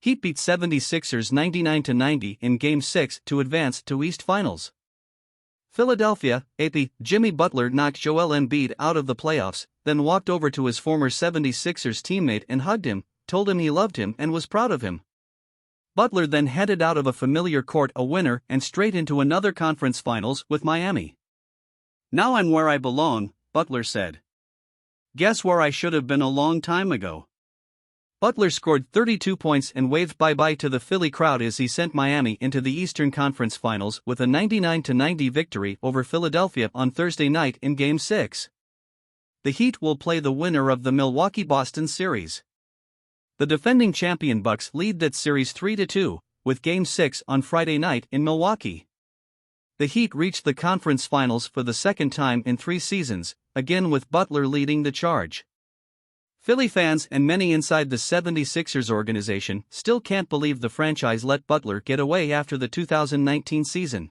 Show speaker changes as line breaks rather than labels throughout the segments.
Heat beat 76ers 99-90 in Game 6 to advance to East Finals. Philadelphia, AP, Jimmy Butler knocked Joel Embiid out of the playoffs, then walked over to his former 76ers teammate and hugged him, told him he loved him and was proud of him. Butler then headed out of a familiar court a winner and straight into another conference finals with Miami. "Now I'm where I belong," Butler said. "Guess where I should have been a long time ago." Butler scored 32 points and waved bye-bye to the Philly crowd as he sent Miami into the Eastern Conference Finals with a 99-90 victory over Philadelphia on Thursday night in Game 6. The Heat will play the winner of the Milwaukee-Boston series. The defending champion Bucks lead that series 3-2, with Game 6 on Friday night in Milwaukee. The Heat reached the conference finals for the second time in 3 seasons, again with Butler leading the charge. Philly fans and many inside the 76ers organization still can't believe the franchise let Butler get away after the 2019 season.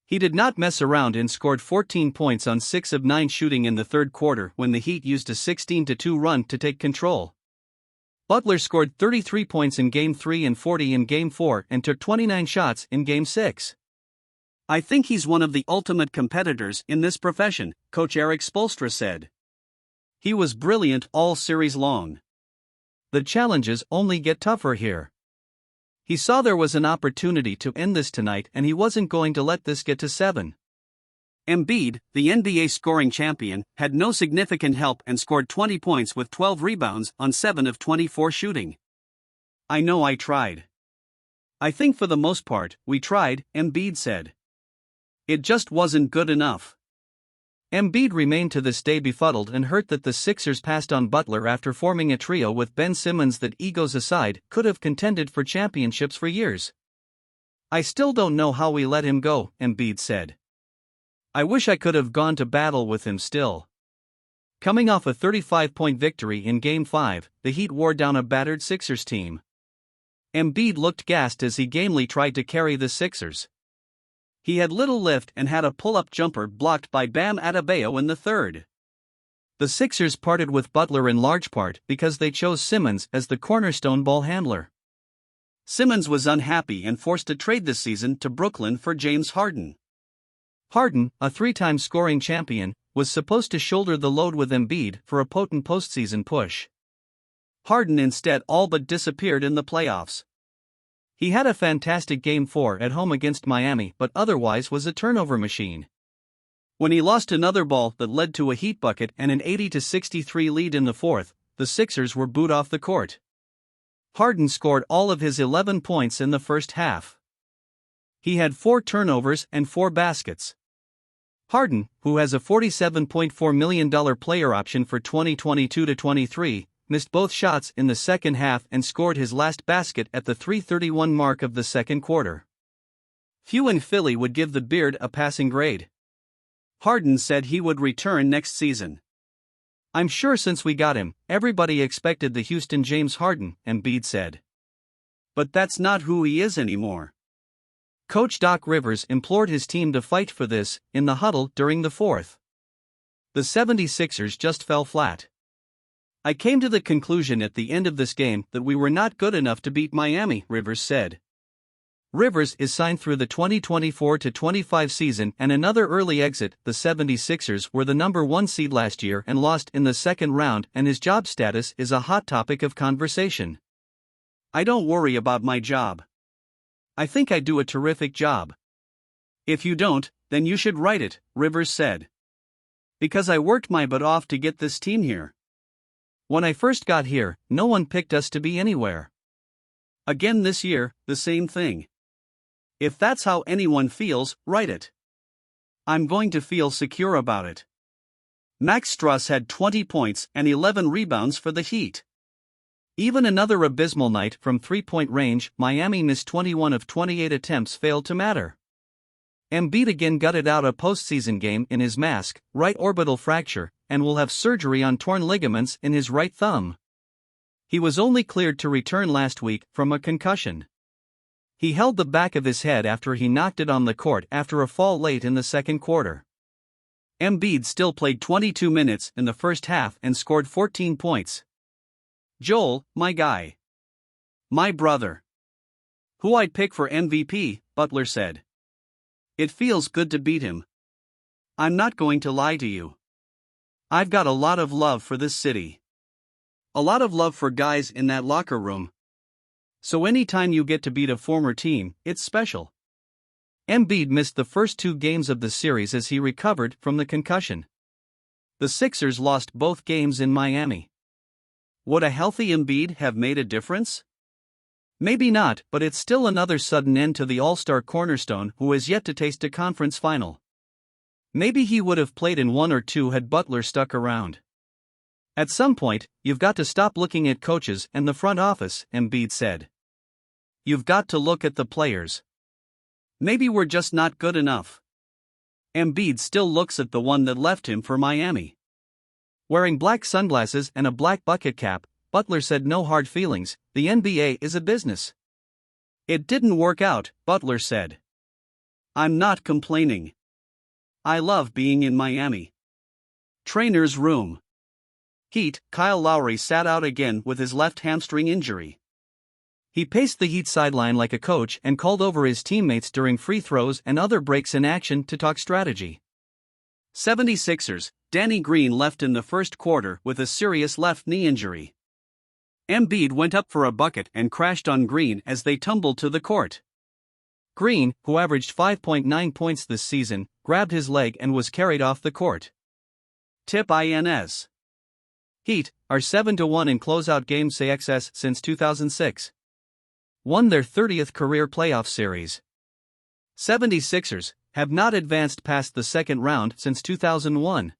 He did not mess around and scored 14 points on 6 of 9 shooting in the third quarter when the Heat used a 16-2 run to take control. Butler scored 33 points in Game 3 and 40 in Game 4 and took 29 shots in Game 6. "I think he's one of the ultimate competitors in this profession," Coach Eric Spoelstra said. "He was brilliant all series long. The challenges only get tougher here. He saw there was an opportunity to end this tonight and he wasn't going to let this get to 7. Embiid, the NBA scoring champion, had no significant help and scored 20 points with 12 rebounds on 7 of 24 shooting. "I know I tried. I think for the most part, we tried," Embiid said. "It just wasn't good enough." Embiid remained to this day befuddled and hurt that the Sixers passed on Butler after forming a trio with Ben Simmons that, egos aside, could have contended for championships for years. "I still don't know how we let him go," Embiid said. "I wish I could have gone to battle with him still." Coming off a 35-point victory in Game 5, the Heat wore down a battered Sixers team. Embiid looked gassed as he gamely tried to carry the Sixers. He had little lift and had a pull-up jumper blocked by Bam Adebayo in the third. The Sixers parted with Butler in large part because they chose Simmons as the cornerstone ball handler. Simmons was unhappy and forced to trade this season to Brooklyn for James Harden. Harden, a 3-time scoring champion, was supposed to shoulder the load with Embiid for a potent postseason push. Harden instead all but disappeared in the playoffs. He had a fantastic Game 4 at home against Miami but otherwise was a turnover machine. When he lost another ball that led to a Heat bucket and an 80-63 lead in the fourth, the Sixers were booed off the court. Harden scored all of his 11 points in the first half. He had 4 turnovers and 4 baskets. Harden, who has a $47.4 million player option for 2022-23, missed both shots in the second half and scored his last basket at the 3:31 mark of the second quarter. Few in Philly would give the Beard a passing grade. Harden said he would return next season. "I'm sure since we got him, everybody expected the Houston James Harden," Embiid said. "But that's not who he is anymore." Coach Doc Rivers implored his team to fight for this in the huddle during the fourth. The 76ers just fell flat. "I came to the conclusion at the end of this game that we were not good enough to beat Miami," Rivers said. Rivers is signed through the 2024-25 season and another early exit. The 76ers were the number 1 seed last year and lost in the second round, and his job status is a hot topic of conversation. "I don't worry about my job. I think I do a terrific job. If you don't, then you should write it," Rivers said. "Because I worked my butt off to get this team here. When I first got here, no one picked us to be anywhere. Again this year, the same thing. If that's how anyone feels, write it. I'm going to feel secure about it." Max Strus had 20 points and 11 rebounds for the Heat. Even another abysmal night from three-point range, Miami missed 21 of 28 attempts failed to matter. Embiid again gutted out a postseason game in his mask, right orbital fracture, and will have surgery on torn ligaments in his right thumb. He was only cleared to return last week from a concussion. He held the back of his head after he knocked it on the court after a fall late in the second quarter. Embiid still played 22 minutes in the first half and scored 14 points. "Joel, my guy. My brother. Who I'd pick for MVP, Butler said. It feels good to beat him. I'm not going to lie to you. I've got a lot of love for this city. A lot of love for guys in that locker room. So anytime you get to beat a former team, it's special. Embiid missed the first 2 games of the series as he recovered from the concussion. The Sixers lost both games in Miami. Would a healthy Embiid have made a difference? Maybe not, but it's still another sudden end to the all-star cornerstone who has yet to taste a conference final. Maybe he would have played in 1 or 2 had Butler stuck around. At some point, you've got to stop looking at coaches and the front office, Embiid said. You've got to look at the players. Maybe we're just not good enough. Embiid still looks at the one that left him for Miami. Wearing black sunglasses and a black bucket cap, Butler said no hard feelings, the NBA is a business. It didn't work out, Butler said. I'm not complaining. I love being in Miami. Trainer's room. Heat, Kyle Lowry sat out again with his left hamstring injury. He paced the Heat sideline like a coach and called over his teammates during free throws and other breaks in action to talk strategy. 76ers, Danny Green left in the first quarter with a serious left knee injury. Embiid went up for a bucket and crashed on Green as they tumbled to the court. Green, who averaged 5.9 points this season, grabbed his leg and was carried off the court. Tip INS. Heat are 7-1 in closeout games XS since 2006. Won their 30th career playoff series. 76ers have not advanced past the second round since 2001.